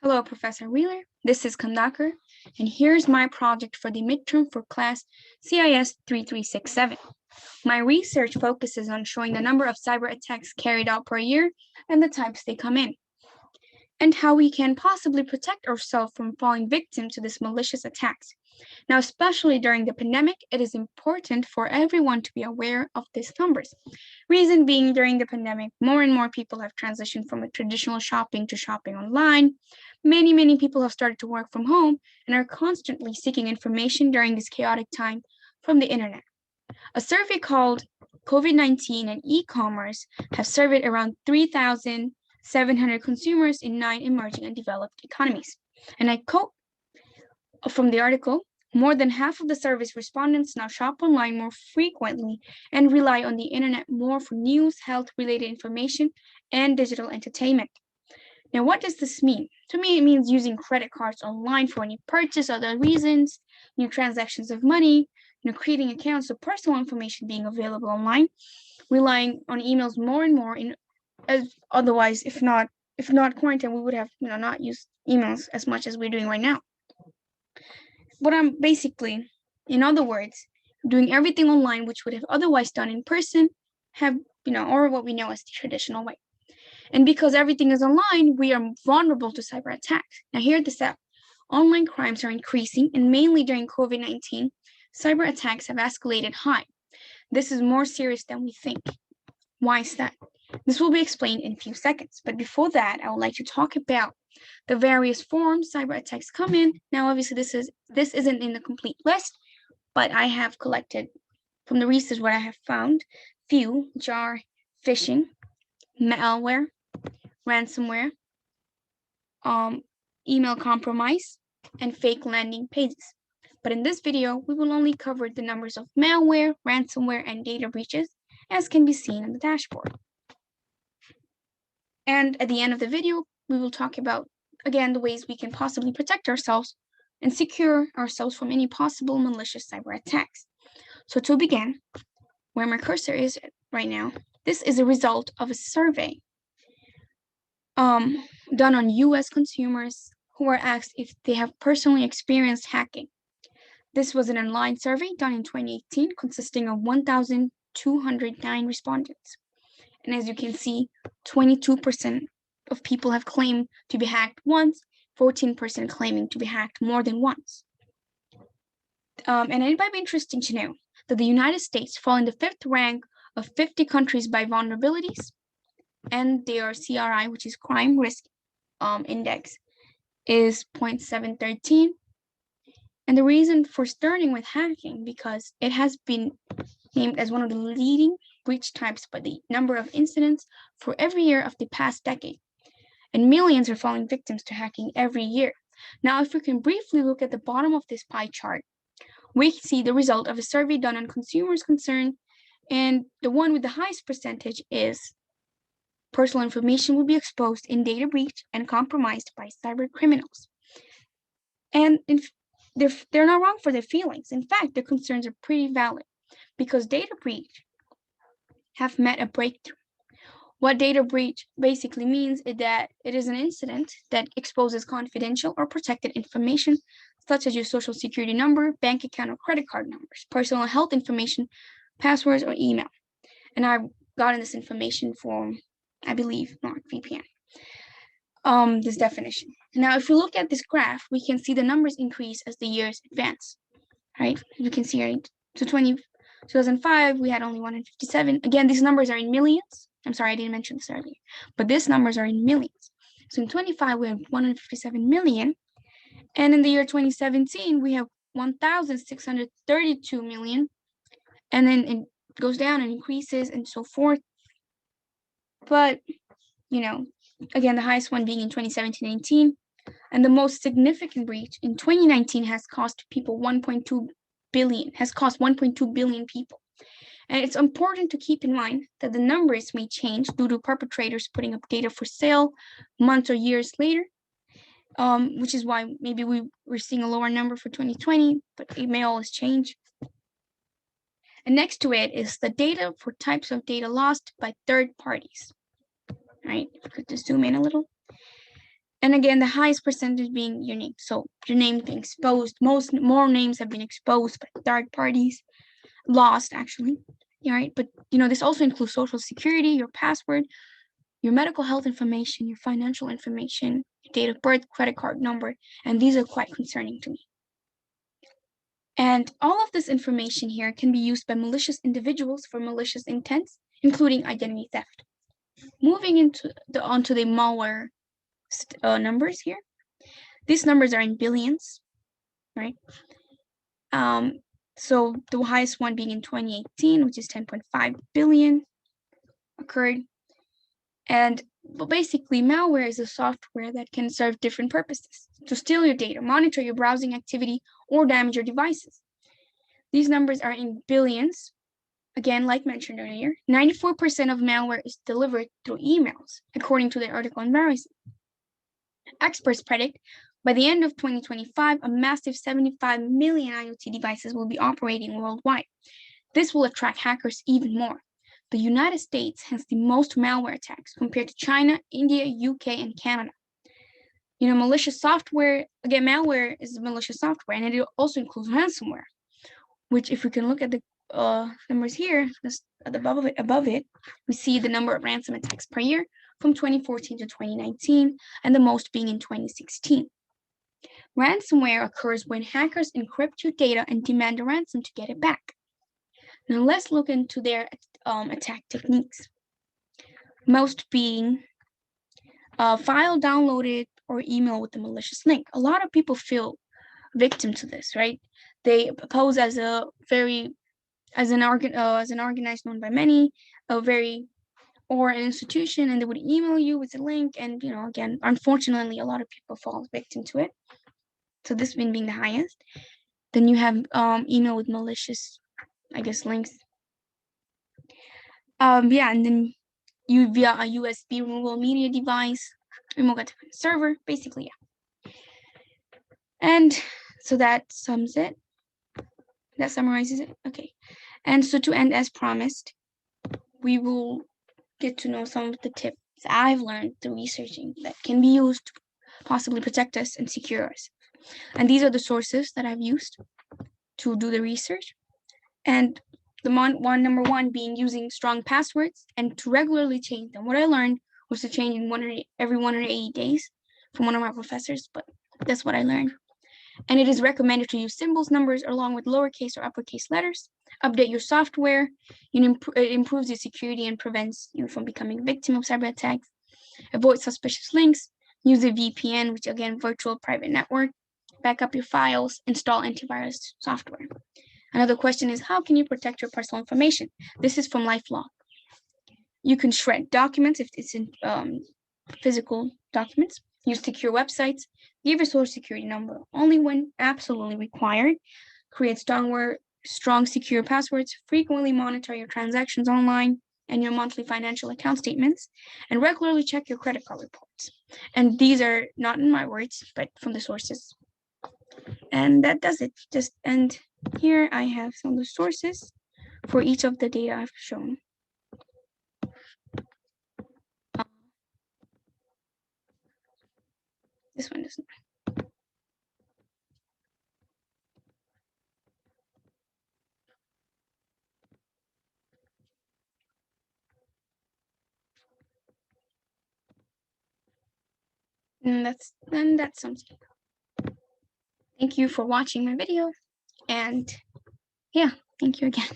Hello, Professor Wheeler. This is Kandakar, and here's my project for the midterm for class CIS 3367. My research focuses on showing the number of cyber attacks carried out per year and the types they come in, and how we can possibly protect ourselves from falling victim to these malicious attacks. Now, especially during the pandemic, it is important for everyone to be aware of these numbers. Reason being, during the pandemic, more and more people have transitioned from a traditional shopping to shopping online. Many people have started to work from home and are constantly seeking information during this chaotic time from the internet. A survey called COVID-19 and e-commerce have surveyed around 3,700 consumers in 9 emerging and developed economies. And I quote from the article, more than half of the survey's respondents now shop online more frequently and rely on the internet more for news, health-related information, and digital entertainment. Now, what does this mean? To me, it means using credit cards online for any purchase, other reasons, new transactions of money, creating accounts of personal information being available online, relying on emails more and more. As otherwise, if not quarantine, we would have not used emails as much as we're doing right now. But I'm basically, in other words, doing everything online which would have otherwise done in person, have or what we know as the traditional way. And because everything is online, we are vulnerable to cyber attacks. Now, hear this out. Online crimes are increasing, and mainly during COVID-19, cyber attacks have escalated high. This is more serious than we think. Why is that? This will be explained in a few seconds. But before that, I would like to talk about the various forms cyber attacks come in. Now, obviously, this isn't in the complete list, but I have collected from the research what I have found few, which are phishing, malware, ransomware, email compromise, and fake landing pages. But in this video, we will only cover the numbers of malware, ransomware, and data breaches, as can be seen on the dashboard. And at the end of the video, we will talk about, again, the ways we can possibly protect ourselves and secure ourselves from any possible malicious cyber attacks. So to begin, where my cursor is right now, this is a result of a survey done on US consumers who were asked if they have personally experienced hacking. This was an online survey done in 2018 consisting of 1,209 respondents. And as you can see, 22% of people have claimed to be hacked once, 14% claiming to be hacked more than once. And it might be interesting to know that the United States fall in the 5th rank of 50 countries by vulnerabilities, and their CRI, which is crime risk index, is 0.713. And the reason for starting with hacking, because it has been named as one of the leading breach types by the number of incidents for every year of the past decade. And millions are falling victims to hacking every year. Now, if we can briefly look at the bottom of this pie chart, we see the result of a survey done on consumers' concern, and the one with the highest percentage is personal information will be exposed in data breach and compromised by cyber criminals. And they're not wrong for their feelings. In fact, their concerns are pretty valid because data breach have met a breakthrough. What data breach basically means is that it is an incident that exposes confidential or protected information, such as your social security number, bank account, or credit card numbers, personal health information, passwords, or email. And I've gotten this information from, I believe, NordVPN. This definition. Now, if we look at this graph, we can see the numbers increase as the years advance, right? You can see, right? So 2005, we had only 157. Again, these numbers are in millions. I'm sorry, I didn't mention this earlier, but these numbers are in millions. So in 25, we have 157 million. And in the year 2017, we have 1,632 million. And then it goes down and increases and so forth. But, again, the highest one being in 2017-18. And the most significant breach in 2019 has cost 1.2 billion people. And it's important to keep in mind that the numbers may change due to perpetrators putting up data for sale months or years later, which is why maybe we're seeing a lower number for 2020, but it may always change. And next to it is the data for types of data lost by third parties. Right? If we could just zoom in a little. And again, the highest percentage being your name. So your name being exposed, more names have been exposed by third parties, lost actually. All right, but this also includes social security, your password, your medical health information, your financial information, your date of birth, credit card number, and these are quite concerning to me. And all of this information here can be used by malicious individuals for malicious intents, including identity theft. Moving onto the malware numbers here. These numbers are in billions, right? So the highest one being in 2018, which is 10.5 billion occurred. But basically, malware is a software that can serve different purposes: to steal your data, monitor your browsing activity, or damage your devices. These numbers are in billions. Again, like mentioned earlier, 94% of malware is delivered through emails, according to the article on Verizon. Experts predict by the end of 2025, a massive 75 million IoT devices will be operating worldwide. This will attract hackers even more. The United States has the most malware attacks compared to China, India, UK, and Canada. Malicious software, again, malware is malicious software, and it also includes ransomware, which if we can look at the numbers here, just above it, we see the number of ransom attacks per year from 2014 to 2019, and the most being in 2016. Ransomware occurs when hackers encrypt your data and demand a ransom to get it back. Now let's look into their attack techniques. Most being file downloaded or email with a malicious link. A lot of people feel victim to this, right? They pose as an organized known by many, or an institution, and they would email you with a link, and again, unfortunately, a lot of people fall victim to it. So this one being the highest. Then you have email with malicious, links. And then you via a USB removal media device, remote server, basically, yeah. And so that sums it. That summarizes it. Okay. And so to end as promised, we will get to know some of the tips I've learned through researching that can be used to possibly protect us and secure us. And these are the sources that I've used to do the research. And the number one being using strong passwords and to regularly change them. What I learned was to change in every 180 days from one of my professors, but that's what I learned. And it is recommended to use symbols, numbers, along with lowercase or uppercase letters. Update your software. It improves your security and prevents you from becoming a victim of cyber attacks. Avoid suspicious links. Use a VPN, which again, virtual private network. Back up your files. Install antivirus software. Another question is, how can you protect your personal information? This is from LifeLock. You can shred documents if it's in physical documents. Use secure websites. Give your social security number only when absolutely required. Create strong, secure passwords. Frequently monitor your transactions online and your monthly financial account statements. And regularly check your credit card reports. And these are not in my words, but from the sources. And that does it. And here I have some of the sources for each of the data I've shown. This one doesn't. And that sums it up. Thank you for watching my video. And yeah, thank you again.